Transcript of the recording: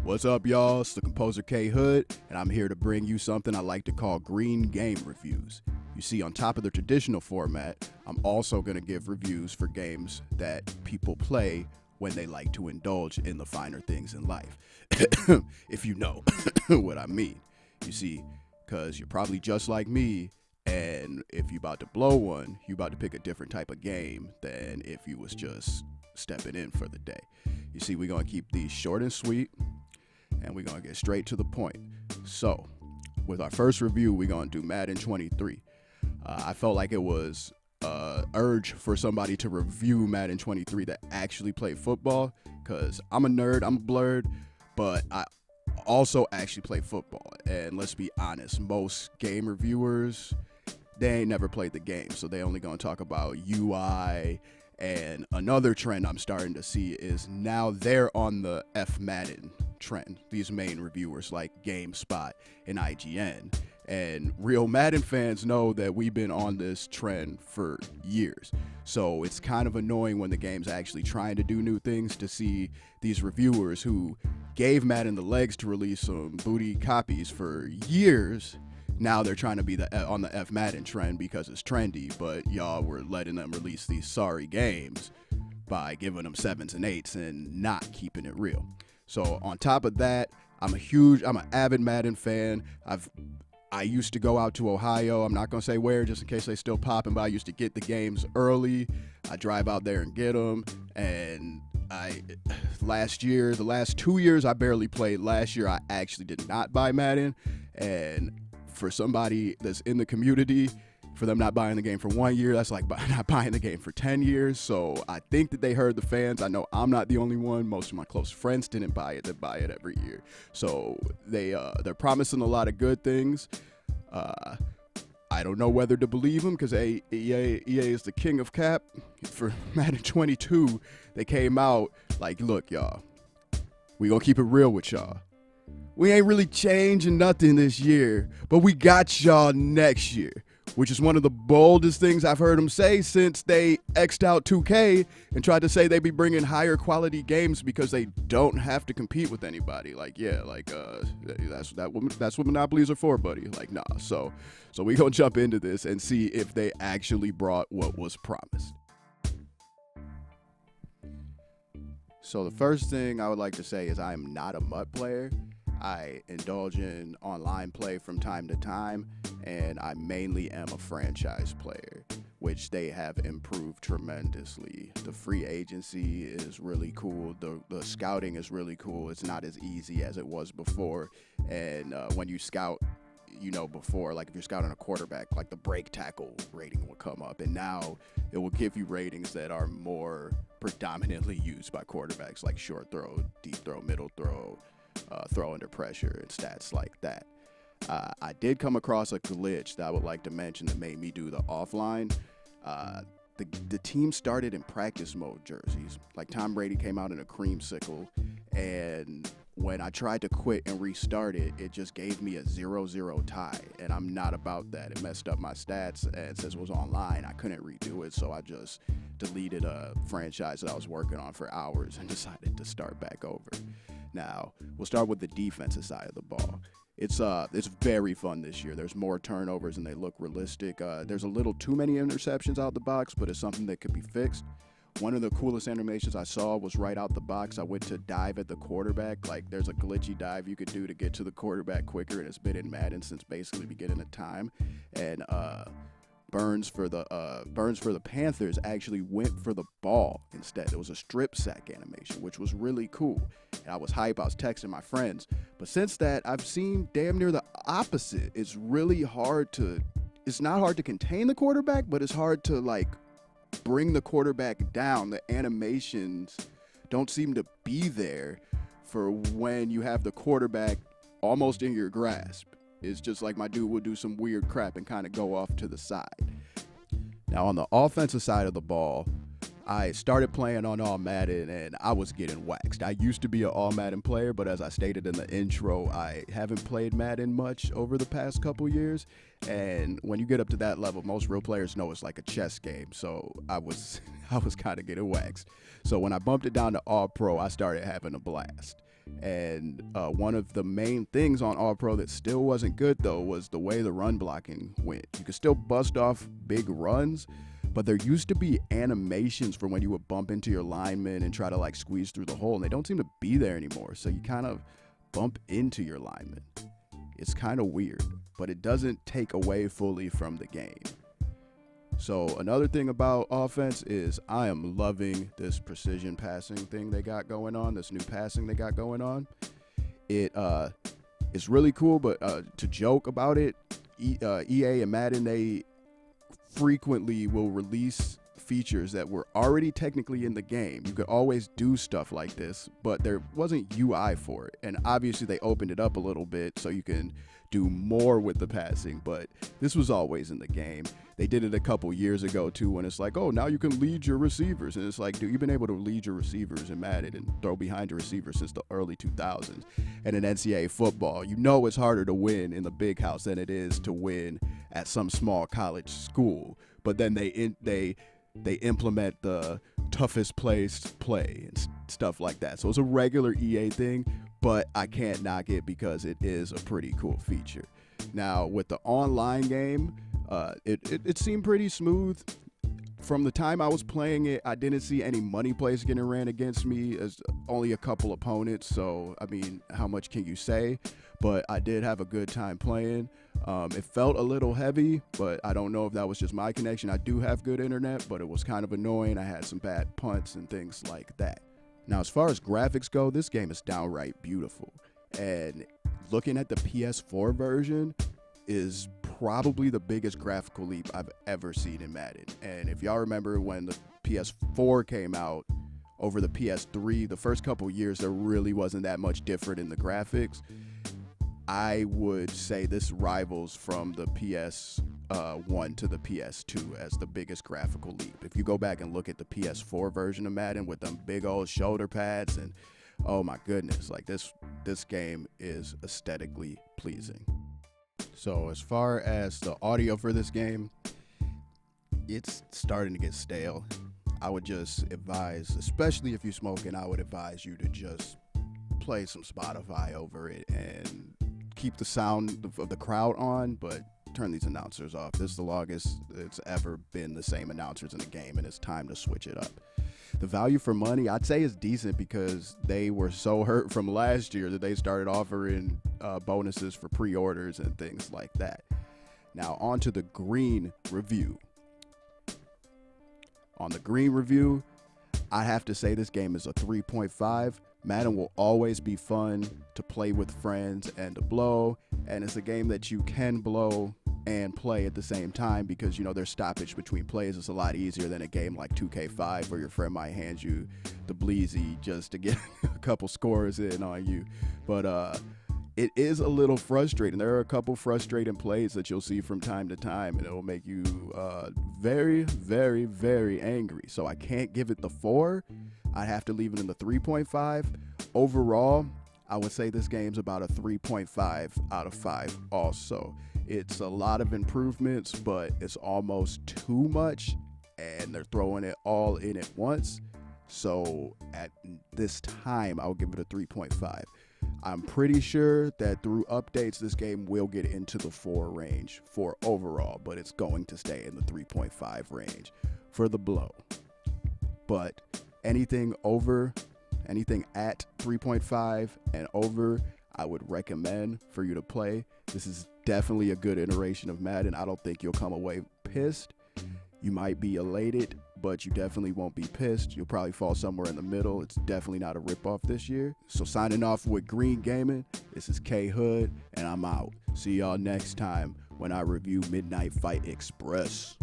What's up, y'all? It's the composer K Hood, and I'm here to bring you something I like to call green game reviews. You see, on top of the traditional format, I'm also going to give reviews for games that people play when they like to indulge in the finer things in life. If you know what I mean. You see, because you're probably just like me, and if you about to blow one, you about to pick a different type of game than if you was just stepping in for the day. You see, we're going to keep these short and sweet, and we're going to get straight to the point. So, with our first review, we're going to do Madden 23. I felt like it was urge for somebody to review Madden 23 that actually played football, because I'm a nerd, I'm blurred, but I also actually play football. And let's be honest, most game reviewers, they ain't never played the game, so they only going to talk about UI. And another trend I'm starting to see is now they're on the F Madden trend, these main reviewers like GameSpot and IGN. And real Madden fans know that we've been on this trend for years. So it's kind of annoying when the game's actually trying to do new things to see these reviewers who gave Madden the legs to release some booty copies for years. Now they're trying to be on the F Madden trend because it's trendy, but y'all were letting them release these sorry games by giving them 7s and 8s and not keeping it real. So on top of that, I'm an avid Madden fan. I used to go out to Ohio. I'm not going to say where just in case they still popping, but I used to get the games early. I drive out there and get them. And the last 2 years, I barely played. Last year, I actually did not buy Madden. And for somebody that's in the community, for them not buying the game for 1 year, that's like not buying the game for 10 years. So I think that they heard the fans. I know I'm not the only one. Most of my close friends didn't buy it. They buy it every year. So they're promising a lot of good things. I don't know whether to believe them because EA is the king of cap. For Madden 22, they came out like, look, y'all, we gonna keep it real with y'all. We ain't really changing nothing this year, but we got y'all next year, which is one of the boldest things I've heard them say since they X'd out 2K and tried to say they be bringing higher quality games because they don't have to compete with anybody. Like, yeah, like that's what monopolies are for, buddy. Like, nah. So we gonna jump into this and see if they actually brought what was promised. So the first thing I would like to say is I am not a MUT player. I indulge in online play from time to time, and I mainly am a franchise player, which they have improved tremendously. The free agency is really cool. The scouting is really cool. It's not as easy as it was before. And when you scout, before, like if you're scouting a quarterback, like the break tackle rating will come up, and now it will give you ratings that are more predominantly used by quarterbacks, like short throw, deep throw, middle throw, throw under pressure, and stats like that. I did come across a glitch that I would like to mention that made me do the offline. The team started in practice mode jerseys. Like Tom Brady came out in a creamsicle, and when I tried to quit and restart it, it just gave me a 0-0 tie, and I'm not about that. It messed up my stats, and since it was online, I couldn't redo it, so I just deleted a franchise that I was working on for hours and decided to start back over. Now, we'll start with the defensive side of the ball. It's very fun this year. There's more turnovers and they look realistic. There's a little too many interceptions out the box, but it's something that could be fixed. One of the coolest animations I saw was right out the box. I went to dive at the quarterback. Like, there's a glitchy dive you could do to get to the quarterback quicker, and it's been in Madden since basically the beginning of time. And Burns for the Panthers actually went for the ball instead. It was a strip sack animation, which was really cool. And I was hype. I was texting my friends. But since that, I've seen damn near the opposite. It's not hard to contain the quarterback, but it's hard to bring the quarterback down. The animations don't seem to be there for when you have the quarterback almost in your grasp. It's just like my dude will do some weird crap and kind of go off to the side. Now, on the offensive side of the ball, I started playing on All Madden, and I was getting waxed. I used to be an All Madden player, but as I stated in the intro, I haven't played Madden much over the past couple years. And when you get up to that level, most real players know it's like a chess game. So I was kind of getting waxed. So when I bumped it down to All Pro, I started having a blast. And one of the main things on All Pro that still wasn't good, though, was the way the run blocking went. You could still bust off big runs, but there used to be animations for when you would bump into your lineman and try to like squeeze through the hole, and they don't seem to be there anymore. So you kind of bump into your lineman. It's kind of weird, but it doesn't take away fully from the game. So another thing about offense is I am loving this precision passing thing they got going on, this new passing they got going on. It's really cool, but to joke about it, EA and Madden, they frequently will release features that were already technically in the game. You could always do stuff like this, but there wasn't UI for it. And obviously they opened it up a little bit so you can do more with the passing, but this was always in the game. They did it a couple years ago too, when it's like, oh, now you can lead your receivers. And it's like, dude, you've been able to lead your receivers in Madden and throw behind your receivers since the early 2000s. And in NCAA football, you know it's harder to win in the big house than it is to win at some small college school. But then they implement the toughest place to play and stuff like that. So it's a regular EA thing, but I can't knock it because it is a pretty cool feature. Now, with the online game, it seemed pretty smooth. From the time I was playing it, I didn't see any money plays getting ran against me, as only a couple opponents. So, I mean, how much can you say? But I did have a good time playing. It felt a little heavy, but I don't know if that was just my connection. I do have good internet, but it was kind of annoying. I had some bad punts and things like that. Now, as far as graphics go, this game is downright beautiful. And looking at the PS4 version is probably the biggest graphical leap I've ever seen in Madden. And if y'all remember when the PS4 came out over the PS3, the first couple years, there really wasn't that much different in the graphics. I would say this rivals from the PS1 to the PS2 as the biggest graphical leap. If you go back and look at the PS4 version of Madden with them big old shoulder pads, and oh my goodness, like this game is aesthetically pleasing. So as far as the audio for this game, it's starting to get stale. I would just advise, especially if you're smoking, I would advise you to just play some Spotify over it and keep the sound of the crowd on, but turn these announcers off. This is the longest it's ever been the same announcers in the game, and it's time to switch it up. The value for money, I'd say, is decent because they were so hurt from last year that they started offering bonuses for pre-orders and things like that. Now, on to the green review. On the green review, I have to say this game is a 3.5. Madden will always be fun to play with friends and to blow, and it's a game that you can blow and play at the same time because, you know, there's stoppage between plays. It's a lot easier than a game like 2K5 where your friend might hand you the bleezy just to get a couple scores in on you. But it is a little frustrating. There are a couple frustrating plays that you'll see from time to time, and it'll make you very, very, very angry. So I can't give it the 4. I have to leave it in the 3.5. Overall, I would say this game's about a 3.5 out of 5 also. It's a lot of improvements, but it's almost too much, and they're throwing it all in at once. So at this time, I'll give it a 3.5. I'm pretty sure that through updates, this game will get into the 4 range for overall, but it's going to stay in the 3.5 range for the blow. But anything at 3.5 and over, I would recommend for you to play. This is definitely a good iteration of Madden. I don't think you'll come away pissed. You might be elated, but you definitely won't be pissed. You'll probably fall somewhere in the middle. It's definitely not a ripoff this year. So signing off with Green Gaming, this is K Hood, and I'm out. See y'all next time when I review Midnight Fight Express.